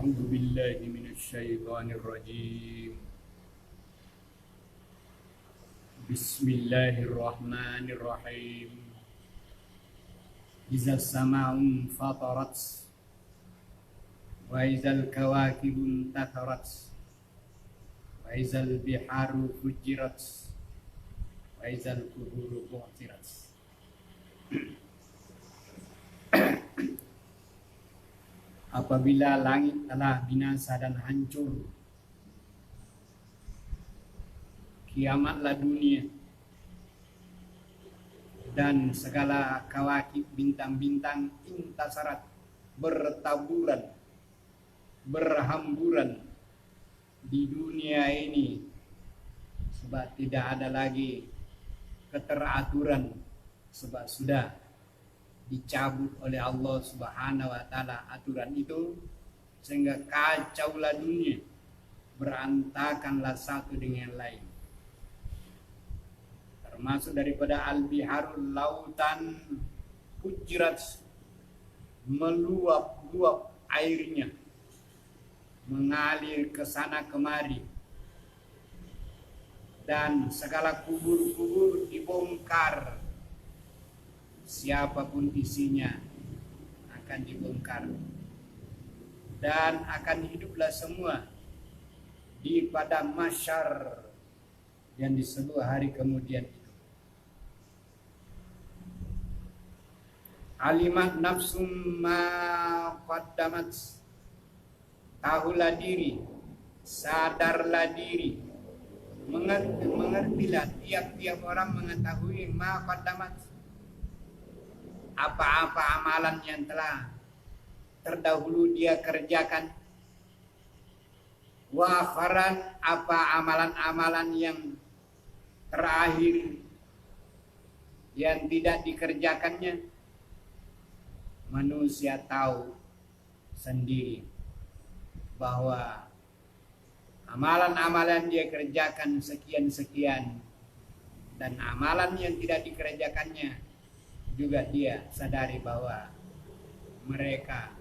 أعوذ بالله من الشيطان الرجيم. بسم الله الرحمن الرحيم. إذا السماء انفطرت وإذا الكواكب انتثرت وإذا البحار فجرت وإذا القبور بعثرت. Apabila langit telah binasa dan hancur, kiamatlah dunia dan segala kawakib bintang-bintang intasarat bertaburan, berhamburan di dunia ini, sebab tidak ada lagi keteraturan, sebab sudah dicabut oleh Allah Subhanahu wa taala aturan itu, sehingga kacaulah dunia, berantakanlah satu dengan lain. Termasuk daripada al-biharul, lautan fujirat, meluap-luap airnya, mengalir ke sana kemari, dan segala kubur-kubur dibongkar. Siapapun isinya akan dibongkar, dan akan hiduplah semua di padang mahsyar yang disebut hari kemudian itu. Alimat nafsum ma qaddamat, tahulah diri, sadarlah diri, mengertilah tiap-tiap orang mengetahui ma qaddamat, apa-apa amalan yang telah terdahulu dia kerjakan, wa akharan, apa amalan-amalan yang terakhir yang tidak dikerjakannya. Manusia tahu sendiri bahwa amalan-amalan dia kerjakan sekian-sekian, dan amalan yang tidak dikerjakannya juga dia sadari bahwa mereka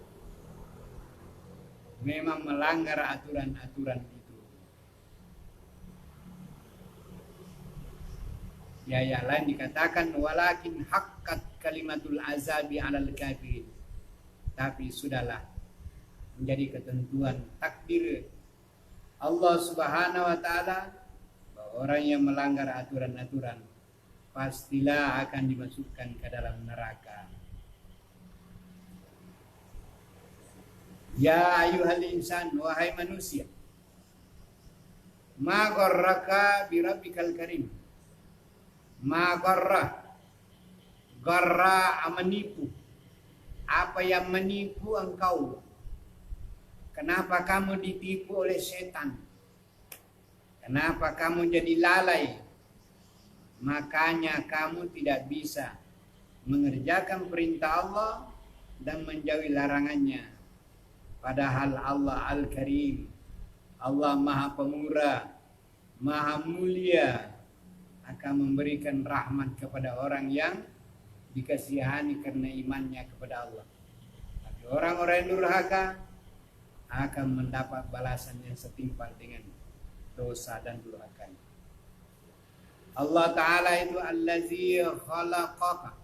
memang melanggar aturan-aturan itu. Ya, yang lain dikatakan walakin haqqat kalimatul azabi 'alal kafirin. Tapi sudahlah menjadi ketentuan takdir Allah Subhanahu wa taala bahwa orang yang melanggar aturan-aturan pastilah akan dimasukkan ke dalam neraka. Ya ayyuhal insan, wahai manusia, ma gharraka bi rabbikal karim. Ma gharra, menipu. Apa yang menipu engkau? Kenapa kamu ditipu oleh setan? Kenapa kamu jadi lalai? Makanya kamu tidak bisa mengerjakan perintah Allah dan menjauhi larangannya. Padahal Allah Al-Karim, Allah Maha Pemurah, Maha Mulia, akan memberikan rahmat kepada orang yang dikasihani karena imannya kepada Allah. Tapi orang-orang yang durhaka akan mendapat balasan yang setimpal dengan dosa dan durhakanya. Allah Ta'ala itu allazi khalaqaka,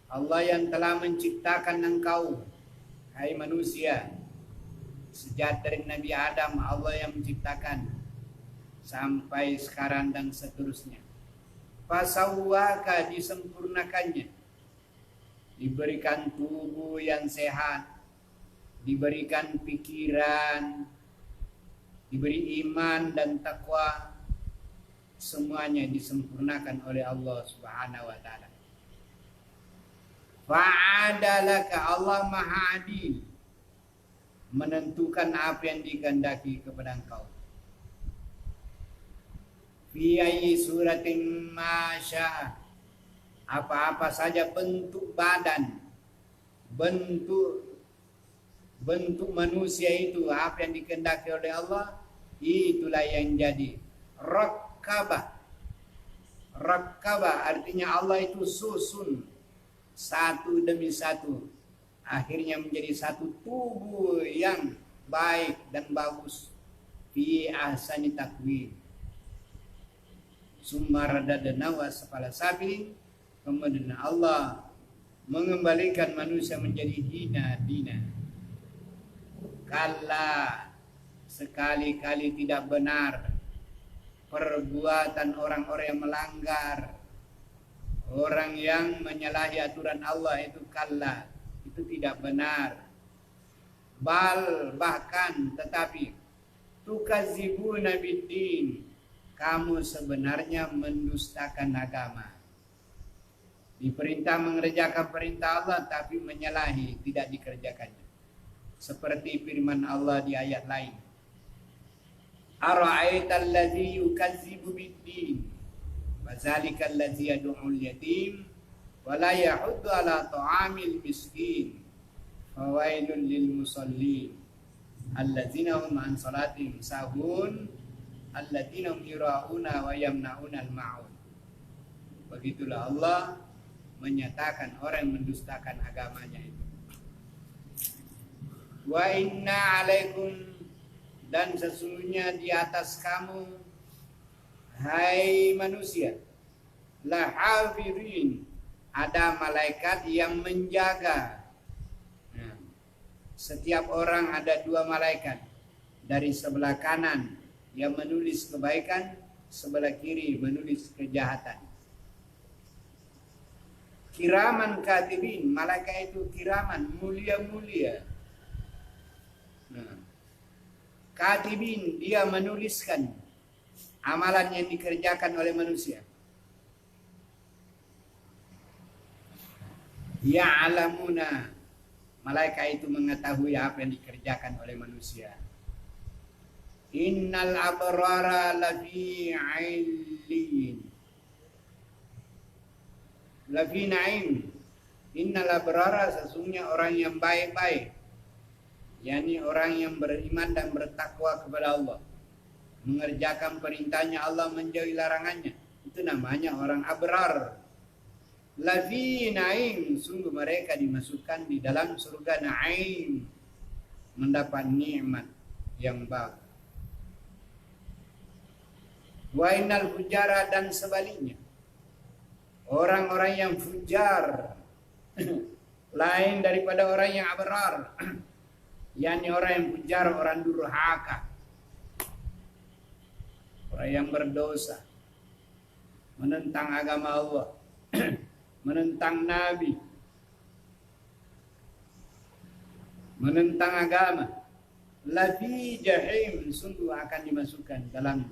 Allah yang telah menciptakan engkau, hai manusia. Sejak dari Nabi Adam Allah yang menciptakan sampai sekarang dan seterusnya. Fasawwaka, disempurnakannya, diberikan tubuh yang sehat, diberikan pikiran, diberi iman dan takwa. Semuanya disempurnakan oleh Allah Subhanahu wa taala. Fa'adalaka, Allah Maha Adil, menentukan apa yang dikehendaki kepada engkau. Fi ayyi suratin ma syaa, apa-apa saja bentuk badan, bentuk manusia itu, apa yang dikehendaki oleh Allah, itulah yang jadi. Rakabah artinya Allah itu susun satu demi satu, akhirnya menjadi satu tubuh yang baik dan bagus. Fi ahsani takwim. Summa radadnahu asfala safilin. Kemudian Allah mengembalikan manusia menjadi hina dina. Kalla, sekali-kali tidak benar perbuatan orang-orang yang melanggar, orang yang menyalahi aturan Allah itu kalla, itu tidak benar. Bal, bahkan, tetapi tukazibuna biddin, kamu sebenarnya mendustakan agama. Diperintah mengerjakan perintah Allah tapi menyalahi, tidak dikerjakannya. Seperti firman Allah di ayat lain. Ara'aital ladzi yukazzibu biddin wa zalikal ladzi yad'ul yatim wa la yahuddu ala ta'amil miskin fawailul lil musallin alladzina hum an salatihim sahun alladzina hum yura'una wa yamna'una al-ma'un. Begitulah Allah menyatakan orang yang mendustakan agamanya itu. Wa inna alaikum, dan sesungguhnya di atas kamu hai manusia la hafidhin, ada malaikat yang menjaga. Nah, setiap orang ada 2 malaikat, dari sebelah kanan yang menulis kebaikan, sebelah kiri menulis kejahatan. Kiraman katibin, malaikat itu kiraman, mulia-mulia. Nah, katibin, dia menuliskan amalan yang dikerjakan oleh manusia. Ya'lamuna, malaikat itu mengetahui apa yang dikerjakan oleh manusia. Innal abrara lafi 'illin, lafi na'im. Innal abrara, sesungguhnya orang yang baik-baik, yakni orang yang beriman dan bertakwa kepada Allah, mengerjakan perintahnya Allah, menjauhi larangannya, itu namanya orang abrar. Lafi na'im, sungguh mereka dimasukkan di dalam surga na'im, mendapat nikmat yang baik. Wa innal fujara, dan sebaliknya orang-orang yang fujar lain daripada orang yang abrar, yakni orang yang fujar, orang durhaka, orang yang berdosa, menentang agama Allah, menentang Nabi, menentang agama. Lafi jahim, sungguh akan dimasukkan dalam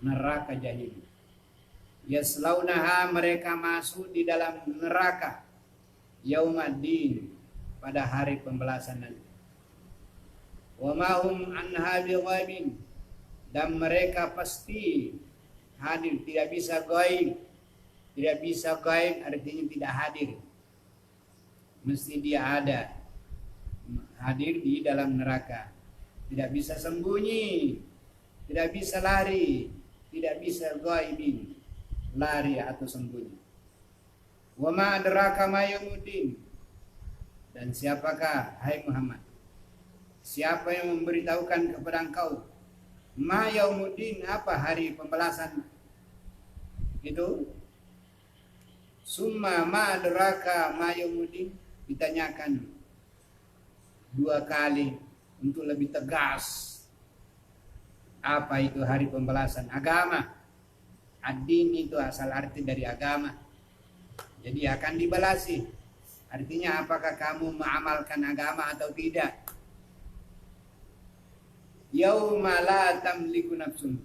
neraka jahim. Yaslaunaha, mereka masuk di dalam neraka yaumaddin, pada hari pembalasan nanti. Wa ma hum anha bighaibin, dan mereka pasti hadir, tidak bisa gaib. Tidak bisa gaib artinya tidak hadir, mesti dia ada, hadir di dalam neraka. Tidak bisa sembunyi, tidak bisa lari, tidak bisa gaibin, lari atau sembunyi. Wa ma adraka ma yaumuddin, dan siapakah hai Muhammad, siapa yang memberitahukan kepada engkau ma yaumuddin, apa hari pembalasan itu? Summa ma adraka ma yaumuddin, ditanyakan 2 kali untuk lebih tegas. Apa itu hari pembalasan? Agama. Ad-din itu asal arti dari agama. Jadi akan dibalasi. Artinya apakah kamu mengamalkan agama atau tidak? Yauma la tamliku nafsun,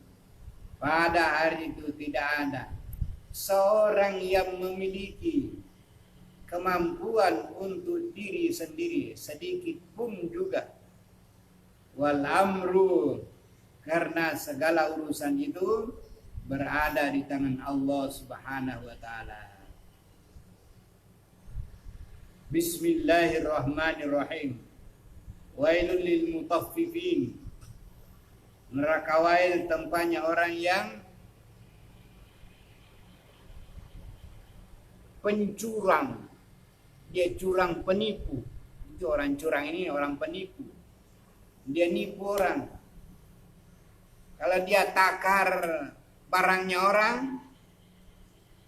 pada hari itu tidak ada seorang yang memiliki kemampuan untuk diri sendiri sedikit pun juga. Wal amru, karena segala urusan itu berada di tangan Allah Subhanahu wa taala. Bismillahirrahmanirrahim. Wailul lil mutaffifin, neraka wail tempatnya orang yang pencurang. Dia curang, penipu. Itu orang curang ini orang penipu. dia nipu orang. Kalau dia takar barangnya orang,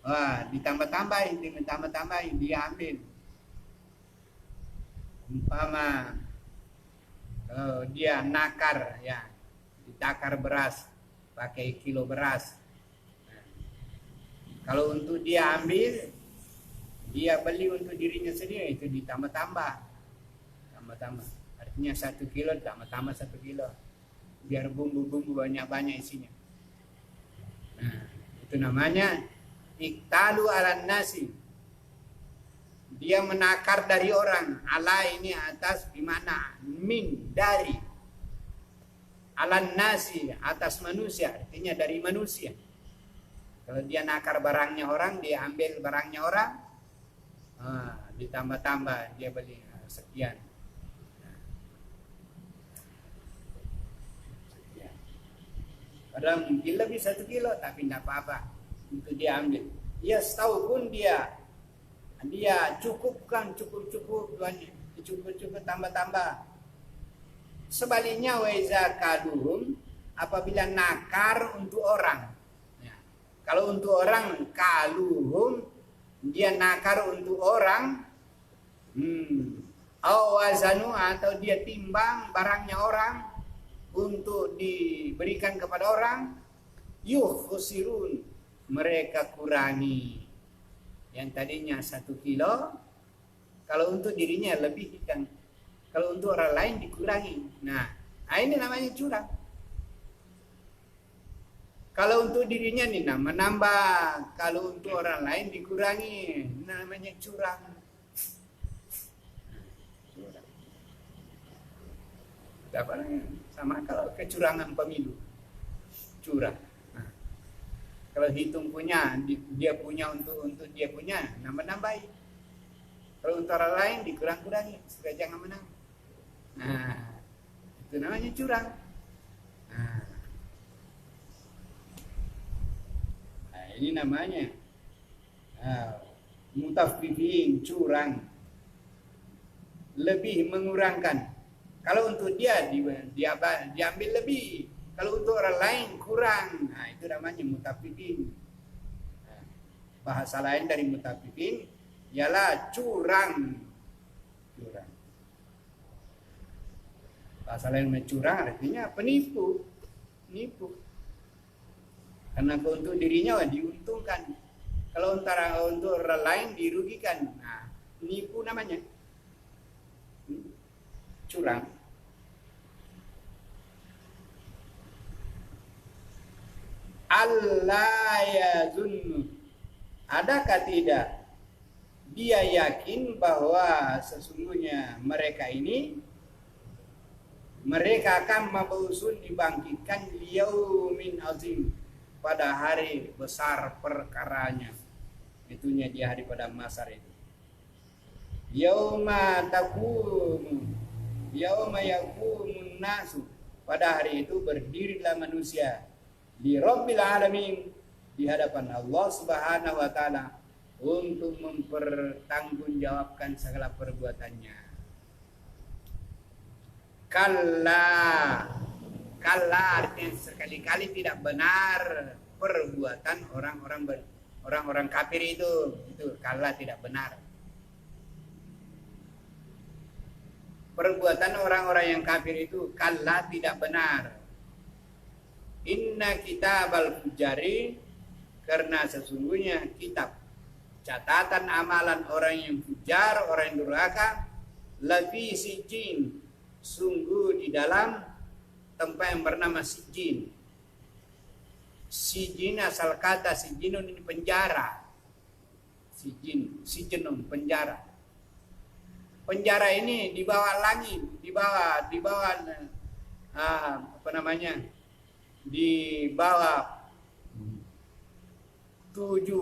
wah ditambah-tambahin, dia ambil. Umpama kalau dia nakar ya, ditakar beras, pakai kilo beras. Nah, kalau untuk dia ambil, dia beli untuk dirinya sendiri, itu ditambah-tambah. Artinya 1 kilo tambah 1 kilo. Biar bumbu-bumbu banyak-banyak isinya. Nah, itu namanya iktalu ala nasi. Dia menakar dari orang. Ala ini atas dimana? Min, dari. Ala nasi, atas manusia. Artinya dari manusia. Kalau dia nakar barangnya orang, dia ambil barangnya orang, ditambah-tambah, dia beli sekian. Padahal mungkin lebih 1 kilo, tapi tidak apa-apa untuk dia ambil. Ya setahu pun dia cukupkan, cukup tambah. Sebaliknya waiza kaduhum, apabila nakar untuk orang. Ya. Kalau untuk orang kaluhum, dia nakar untuk orang. Awazanu, atau dia timbang barangnya orang untuk diberikan kepada orang, yukhsirun, mereka kurangi. Yang tadinya 1 kilo, kalau untuk dirinya lebih kan, kalau untuk orang lain dikurangi. Nah, ini namanya curang. Kalau untuk dirinya nih menambah, kalau untuk orang lain dikurangi, namanya curang. Sama kalau kecurangan pemilu, curang. Nah, kalau hitung punya, dia punya untuk dia punya, nambah-nambahi. Kalau untuk orang lain dikurang-kurangi supaya jangan menang. Nah, itu namanya curang. Nah, ini namanya mutafifin, curang, lebih mengurangkan. Kalau untuk dia diambil lebih, kalau untuk orang lain kurang. Nah, itu namanya mutafifin. Nah, bahasa lain dari mutafifin ialah curang. Bahasa lain curang artinya penipu. Karena untuk dirinya diuntungkan. Kalau untuk orang lain dirugikan. Nah, nipu namanya. Curang. Allah yazunnu, adakah tidak dia yakin bahwa sesungguhnya mereka akan mabusun, dibangkitkan liyaumin azim, pada hari besar perkaranya, itunya di hari pada masar itu. Yauma yaqumun nasu, pada hari itu berdirilah manusia di Rabbil Alamin, di hadapan Allah Subhanahu wa Ta'ala, untuk mempertanggungjawabkan segala perbuatannya. Kalla artinya sekali-kali tidak benar perbuatan orang-orang kafir itu kalla tidak benar. Perbuatan orang-orang yang kafir itu kalla tidak benar. Inna kitabal fujari, karena sesungguhnya kitab catatan amalan orang yang fujar, orang yang durhaka, lafi sijin, sungguh di dalam tempat yang bernama sijin. Sijin asal kata sijinun, ini penjara. Sijinun penjara. Penjara ini di bawah langit, di bawah di bawah 7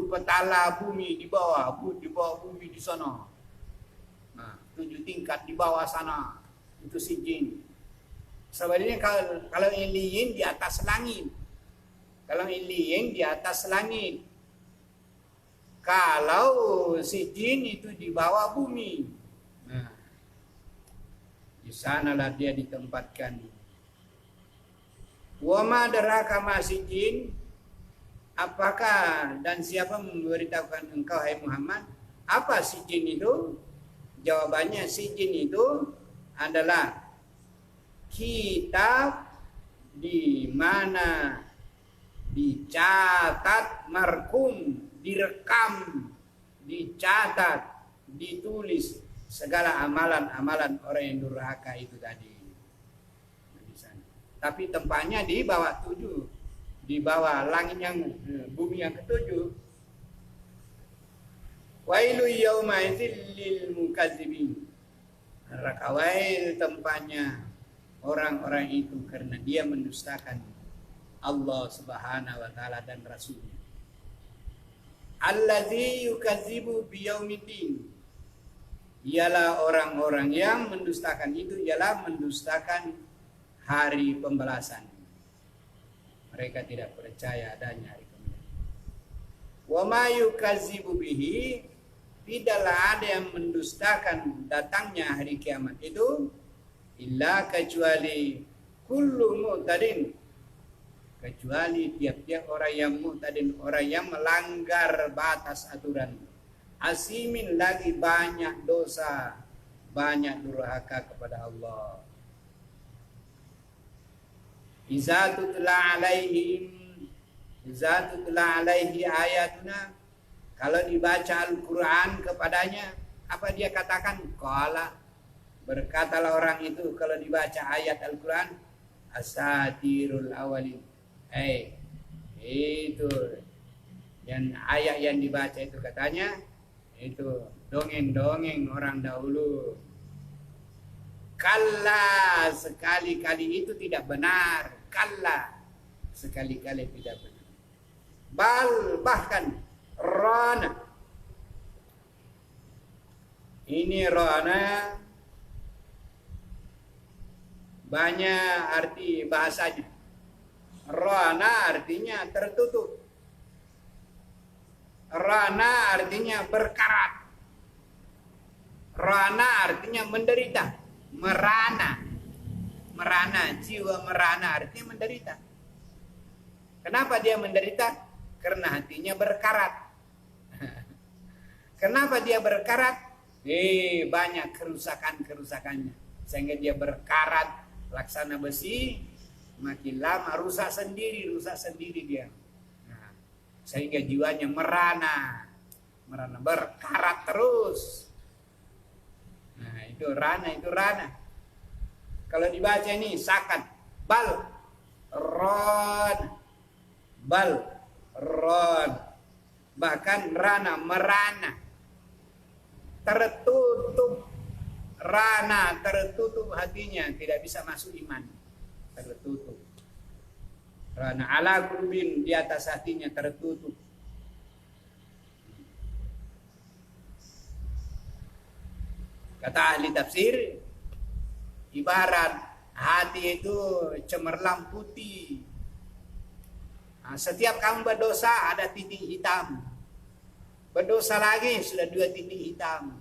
petala bumi, di bawah bumi di sana. Nah, 7 tingkat di bawah sana, itu sijin. Sebenarnya kalau iliyin di atas langit. Kalau iliyin di atas langit. Kalau sijin itu di bawah bumi. Nah, Di sanalah dia ditempatkan. Wa ma adraka ma sijjin, apakah dan siapa memberitahukan engkau hai Muhammad apa sijjin itu? Jawabannya sijjin itu adalah kitab di mana dicatat, markum, direkam, dicatat, ditulis segala amalan-amalan orang yang durhaka itu tadi. Di sana. Tapi tempatnya di bawah 7, di bawah langit yang bumi yang ketujuh. Wailu yauma idzil lil mukazzibin. Neraka wail tempatnya orang-orang itu karena dia mendustakan Allah Subhanahu wa taala dan Rasulnya. Allazi yukadzibu biyaumiddin. Ialah orang-orang yang mendustakan itu ialah mendustakan hari pembalasan. Mereka tidak percaya adanya hari pembalasan. Wa ma yukadzibu bihi, tidaklah ada yang mendustakan datangnya hari kiamat itu illa kecuali kullu mu'tadin, kecuali tiap-tiap orang yang mu'tadin, orang yang melanggar batas aturan, asimin lagi banyak dosa, banyak durhaka kepada Allah. Iza tutla alaihi ayatuna, kalau dibaca Al-Quran kepadanya, apa dia katakan? Qala, berkatalah orang itu kalau dibaca ayat Al-Quran, asatirul awalin. Itu yang ayat yang dibaca itu katanya itu dongeng-dongeng orang dahulu. Kalla, sekali-kali itu tidak benar. Kalla, sekali-kali tidak benar. Bal, bahkan rana. Ini rana banyak arti bahasanya. Rana artinya tertutup. Rana artinya berkarat. Rana artinya menderita. Merana. Merana, jiwa merana artinya menderita. Kenapa dia menderita? Karena hatinya berkarat. Kenapa dia berkarat? Banyak kerusakan-kerusakannya. Sehingga dia berkarat laksana besi, makin lama rusak sendiri dia. Nah, sehingga jiwanya merana berkarat terus. Nah, itu rana. Kalau dibaca ini sakat, bal ron, bahkan rana, merana, tertutup. Rana tertutup hatinya, tidak bisa masuk iman, tertutup. Rana ala qulubin, di atas hatinya tertutup. Kata ahli tafsir, ibarat hati itu cemerlang putih. Nah, setiap kamu berdosa ada titik hitam. Berdosa lagi sudah 2 titik hitam.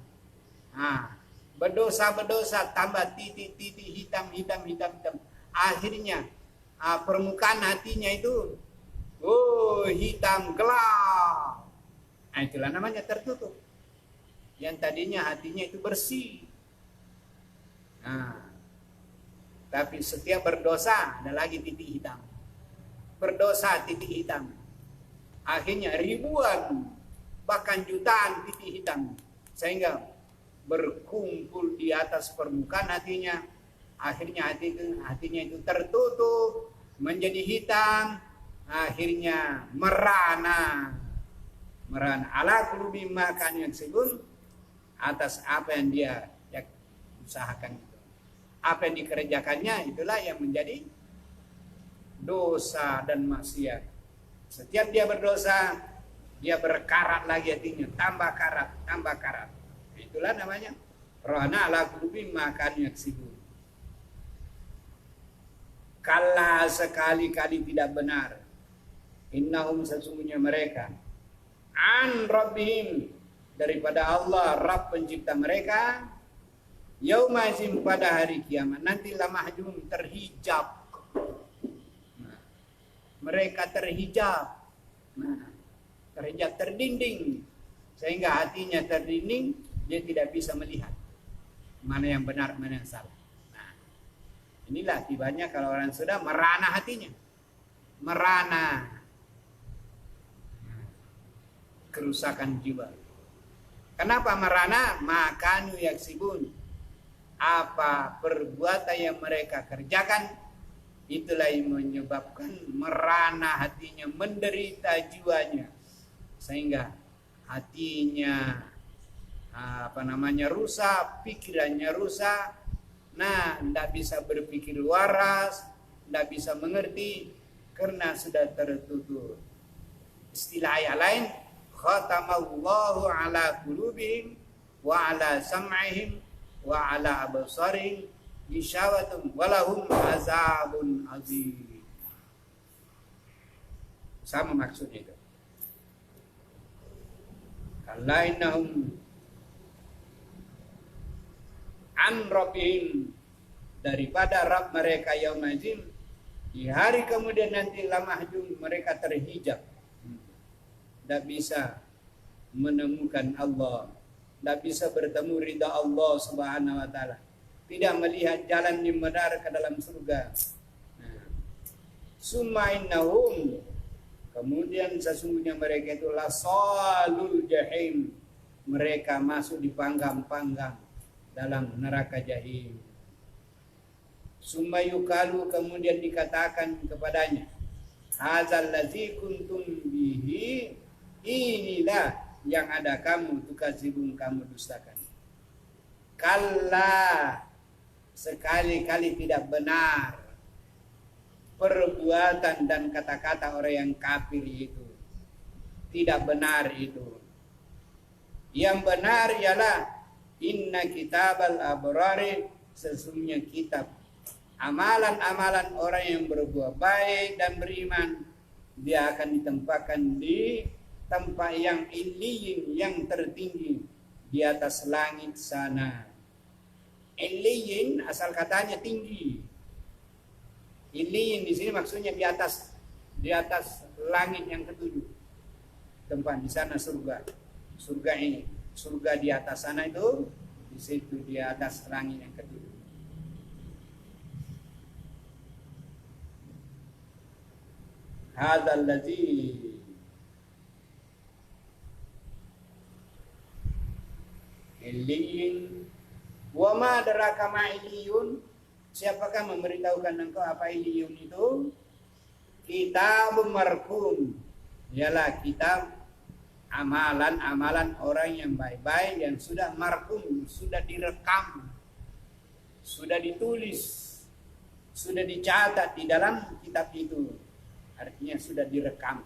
Nah, berdosa tambah titik hitam. Akhirnya permukaan hatinya itu hitam gelap. Nah, itulah namanya tertutup. Yang tadinya hatinya itu bersih. Nah, tapi setiap berdosa ada lagi titik hitam. Berdosa titik hitam. Akhirnya ribuan bahkan jutaan titik hitam, sehingga berkumpul di atas permukaan hatinya. Akhirnya hatinya itu tertutup menjadi hitam. Akhirnya merana ala qulubi ma kanu yaksibun, atas apa yang dia usahakan itu. Apa yang dikerjakannya itulah yang menjadi dosa dan maksiat. Setiap dia berdosa, dia berkarat lagi hatinya, tambah karat. Itulah namanya rana ala qulubi ma kanu yaksibun. Kala, sekali-kali tidak benar. Innahum, sesungguhnya mereka, an rabbihim, daripada Allah Rabb pencipta mereka, Yaumazim pada hari kiamat nanti lamahjum terhijab. Nah, mereka terhijab. Nah, terhijab terdinding sehingga hatinya terdinding, dia tidak bisa melihat mana yang benar mana yang salah. Nah, inilah tibanya kalau orang sudah merana hatinya, merana kerusakan jiwa. Kenapa merana? Makanu yaksibun, apa perbuatan yang mereka kerjakan, itulah yang menyebabkan merana hatinya, menderita jiwanya, sehingga hatinya rusak, pikirannya rusak. Nah, tidak bisa berpikir waras, tidak bisa mengerti karena sudah tertutup. Istilah ayat lain, khatamallahu ala qulubihim wa ala sam'ihim wa ala absarihim ghishawatun walahum azabun azim. Sama maksudnya itu. Kalla innahum an rabbihim, daripada Rabb mereka yaumazim, di hari kemudian nanti lamahjum, mereka terhijab. Tidak bisa menemukan Allah, tidak bisa bertemu ridha Allah Subhanahu wa taala, tidak melihat jalan yang benar ke dalam surga. Summa innahum, kemudian sesungguhnya mereka itu lasalul jahim, mereka masuk di panggang-panggang dalam neraka jahim. Summa yukalu, kemudian dikatakan kepadanya, hadzal ladzi kuntum bihi, inilah yang ada kamu tukazibun, kamu dustakan. Kalla, sekali-kali tidak benar perbuatan dan kata-kata orang yang kafir itu. Tidak benar itu. Yang benar ialah inna kitabal abrari, sesungguhnya kitab amalan-amalan orang yang berbuat baik dan beriman, dia akan ditempatkan di tempat yang iliyin, yang tertinggi di atas langit sana. Iliyin asal katanya tinggi. Iliyin di sini maksudnya di atas langit yang ketujuh. Tempat di sana surga. Surga ini, surga di atas sana itu, di situ di atas langit yang ketujuh. Hadzal ladzi Iliyin, wa ma adraka ma iliyun, siapakah memberitahukan engkau apa iliyun itu? Kitab marqum, ialah kitab amalan-amalan orang yang baik-baik yang sudah marqum, sudah direkam, sudah ditulis, sudah dicatat di dalam kitab itu. Artinya sudah direkam.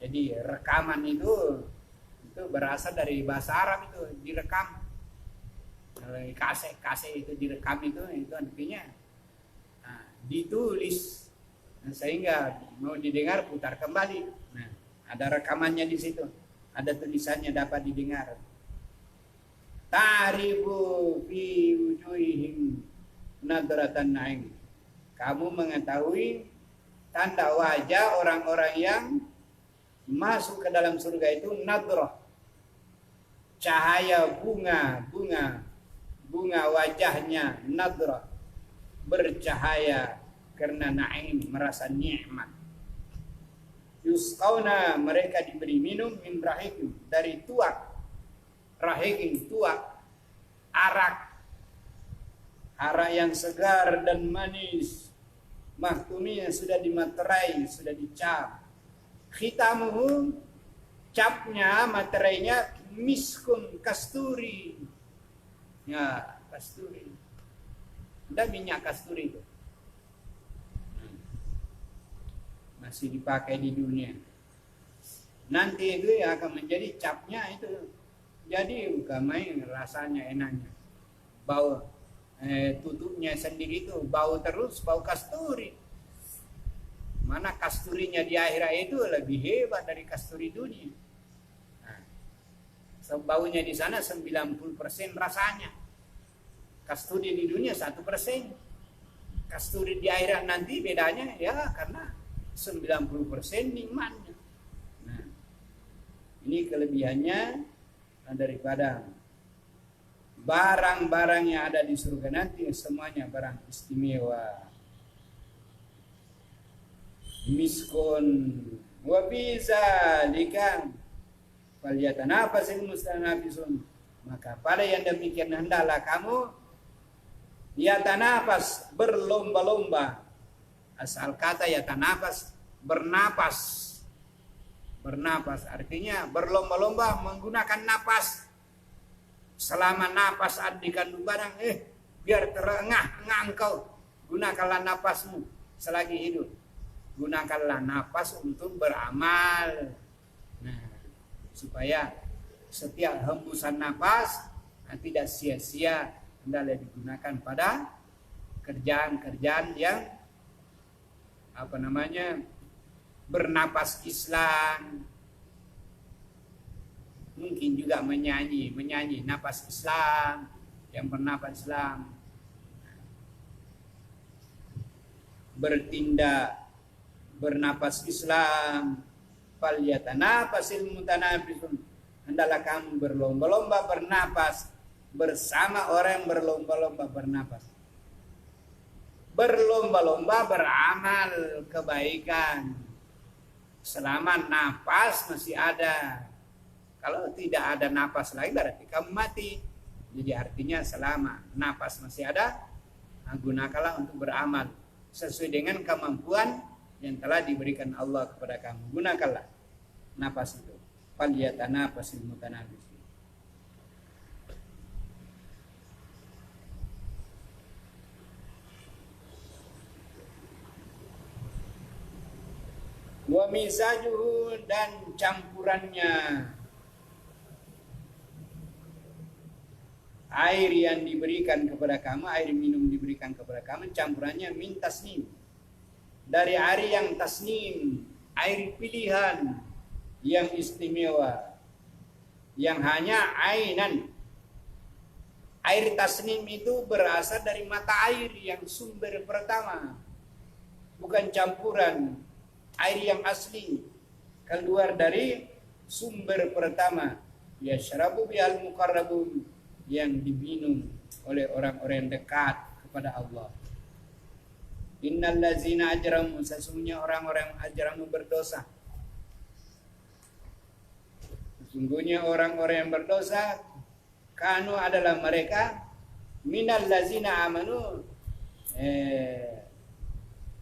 Jadi rekaman itu berasal dari bahasa Arab, itu direkam. Kalau kaset itu direkam, itu artinya ditulis, sehingga mau didengar putar kembali. Nah, ada rekamannya di situ, ada tulisannya dapat didengar. Ta'rifu fi wujuhihim nadratan na'im, kamu mengetahui tanda wajah orang-orang yang masuk ke dalam surga itu nadrah, cahaya bunga wajahnya nadrah, bercahaya karena na'im, merasa nikmat. Yusqauna, mereka diberi minum min rahiqin, dari tuak. Rahiqin, tuak, arak yang segar dan manis. Mahtuminya sudah dimaterai, sudah dicap. Khitamuhu, capnya, materainya miskun, kasturi. Ya, kasturi. Ada minyak kasturi itu. Masih dipakai di dunia. Nanti itu ya akan menjadi capnya itu. Jadi bukan main rasanya, enaknya. Bau tutupnya sendiri itu bau terus, bau kasturi. Mana kasturinya di akhirat itu lebih hebat dari kasturi dunia. Nah, baunya di sana 90% rasanya. Kasturi di dunia 1%. Kasturi di akhirat nanti bedanya ya karena 90% nikmatnya. Nah, ini kelebihannya daripada barang-barang yang ada di surga nanti, semuanya barang istimewa. Miskun wa fi zalika falyatanafasil mustanafisun. Maka pada yang demikian hendaklah kamu yatanafas, berlomba-lomba. Asal kata yatanafas, bernapas. Bernapas artinya berlomba-lomba menggunakan napas. Selama napas ada di kandung badan, biar terengah-engah engkau. Gunakanlah napasmu selagi hidup. Gunakanlah napas untuk beramal. Nah, supaya setiap hembusan napas tidak sia-sia, hendaklah digunakan pada kerjaan-kerjaan yang bernapas Islam. Mungkin juga menyanyi napas Islam, yang bernapas Islam. Bertindak bernapas Islam. Falyatanafasil mutanafisun. Hendaklah kamu berlomba-lomba bernapas bersama orang yang berlomba-lomba bernapas. Berlomba-lomba beramal kebaikan. Selama napas masih ada. Kalau tidak ada napas lagi berarti kamu mati. Jadi artinya selama napas masih ada, gunakanlah untuk beramal sesuai dengan kemampuan yang telah diberikan Allah kepada kamu. Gunakanlah napas itu. Falyatanafasil mutanafisun. Wa mizajuhu, dan campurannya. Air yang diberikan kepada kamu, air minum diberikan kepada kamu, campurannya min tasnim. Dari air yang tasnim, air pilihan yang istimewa, yang hanya ainan. Air tasnim itu berasal dari mata air yang sumber pertama, bukan campuran. Air yang asli keluar dari sumber pertama. Yashrabu bihal muqarrabun, yang diminum oleh orang-orang yang dekat kepada Allah. Innal ladzina ajramu, sesungguhnya orang-orang ajramu berdosa. Sesungguhnya orang-orang yang berdosa, kanu adalah mereka, minal ladzina amanu,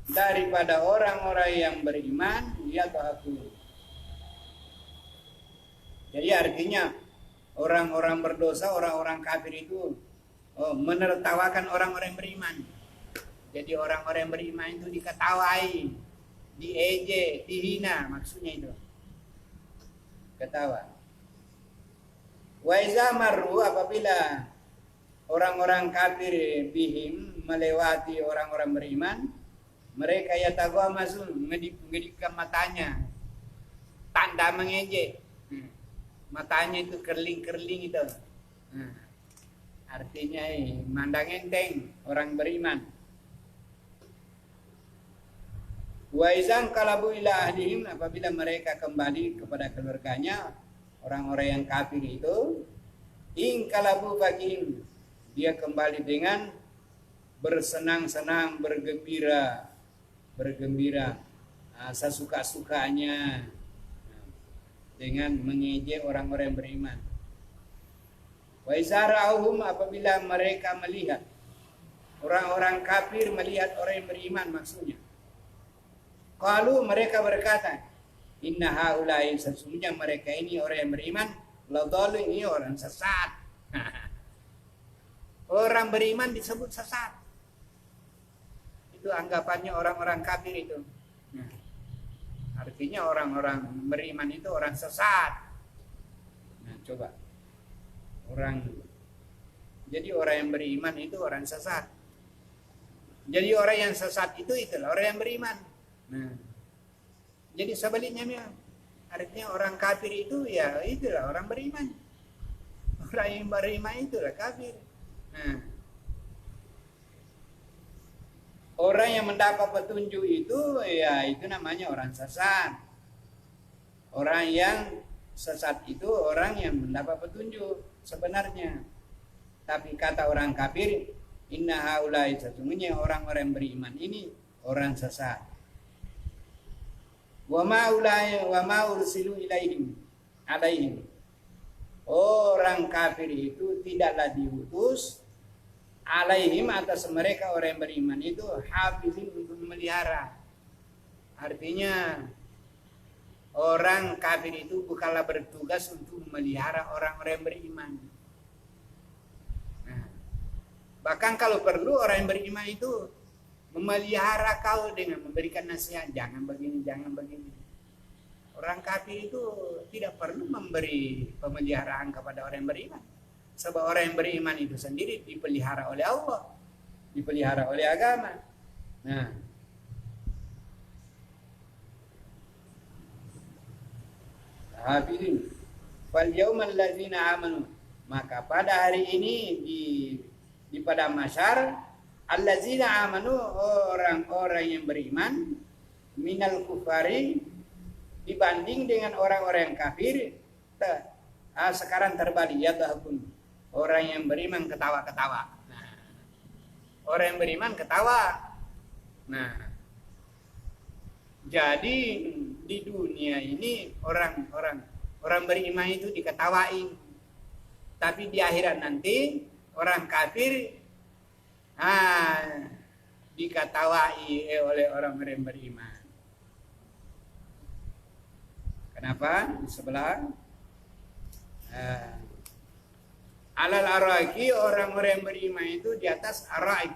daripada orang-orang yang beriman, yadhaku. Jadi artinya orang-orang berdosa, orang-orang kafir itu menertawakan orang-orang beriman. Jadi orang-orang beriman itu diketawai, diejek, dihina, maksudnya itu. Ketawa. Wa iza marru, apabila orang-orang kafir bihim melewati orang-orang beriman, mereka yataghamazun, ngedip-ngedipkan matanya. Tanda mengejek. Matanya itu kerling-kerling itu. Artinya mandang enteng orang beriman. Wa izan kalabu ila ahlihim, apabila mereka kembali kepada keluarganya, orang-orang yang kafir itu, in kalabu bagim, dia kembali dengan bersenang-senang, bergembira, sesuka-sukanya, dengan mengejek orang-orang yang beriman. Wa izara'uhum, apabila mereka melihat, orang-orang kafir melihat orang yang beriman maksudnya. Qalu, mereka berkata, inna haula'i, sesungguhnya mereka ini orang yang beriman, ladhalun, ini orang sesat. Orang beriman disebut sesat. Itu anggapannya orang-orang kafir itu. Artinya orang-orang beriman itu orang sesat. Nah, coba. Jadi orang yang beriman itu orang sesat. Jadi orang yang sesat itulah orang yang beriman. Nah, jadi sebaliknya memang. Artinya orang kafir itu ya itulah orang beriman. Orang yang beriman itulah kafir. Nah, orang yang mendapat petunjuk itu ya itu namanya orang sesat. Orang yang sesat itu orang yang mendapat petunjuk sebenarnya. Tapi kata orang kafir, inna haulai, sesungguhnya orang-orang beriman ini orang sesat. Wa ma ursilu alaihim. Orang kafir itu tidaklah diutus alaihim atas mereka orang yang beriman itu hafizin untuk memelihara. Artinya orang kafir itu bukanlah bertugas untuk memelihara orang-orang yang beriman. Nah, bahkan kalau perlu orang yang beriman itu memelihara kau dengan memberikan nasihat, jangan begini, jangan begini. Orang kafir itu tidak perlu memberi pemeliharaan kepada orang yang beriman. Sebab orang yang beriman itu sendiri dipelihara oleh Allah, dipelihara oleh agama. Nah, hafizin fal yaumal ladzina amanu, maka pada hari ini di pada masyar alladzina amanu, orang-orang yang beriman, minal kufari, dibanding dengan orang-orang yang kafir. Sekarang terbalik, ya tahun orang yang beriman ketawa-ketawa. Nah, orang yang beriman ketawa. Nah, jadi di dunia ini orang beriman itu diketawain, tapi di akhirat nanti orang kafir diketawai oleh orang yang beriman. Kenapa? Di sebelah alal araiki, orang-orang yang beriman itu di atas araik,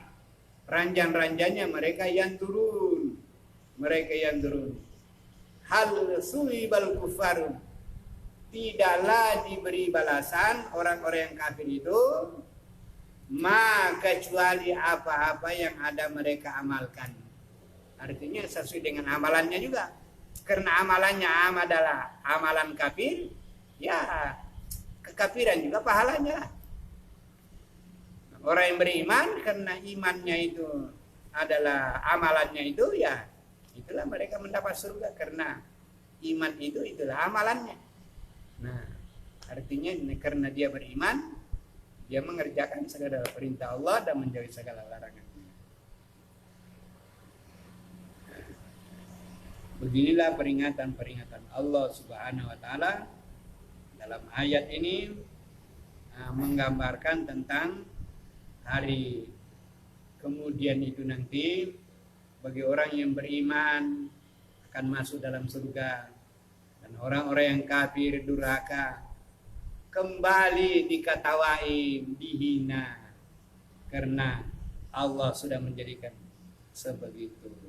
ranjang-ranjangnya mereka yang turun, hal suibal kufar, tidaklah diberi balasan orang-orang yang kafir itu kecuali apa-apa yang ada mereka amalkan. Artinya sesuai dengan amalannya juga. Karena amalannya adalah amalan kafir, ya kekafiran juga pahalanya. Orang yang beriman karena imannya itu adalah amalannya itu, ya itulah mereka mendapat surga karena iman itu, itulah amalannya. Nah, artinya karena dia beriman, dia mengerjakan segala perintah Allah dan menjauhi segala larangan. Beginilah peringatan-peringatan Allah Subhanahu wa taala dalam ayat ini, menggambarkan tentang hari kemudian itu nanti bagi orang yang beriman akan masuk dalam surga, dan orang-orang yang kafir durhaka kembali diketawai, dihina karena Allah sudah menjadikan sebegitu.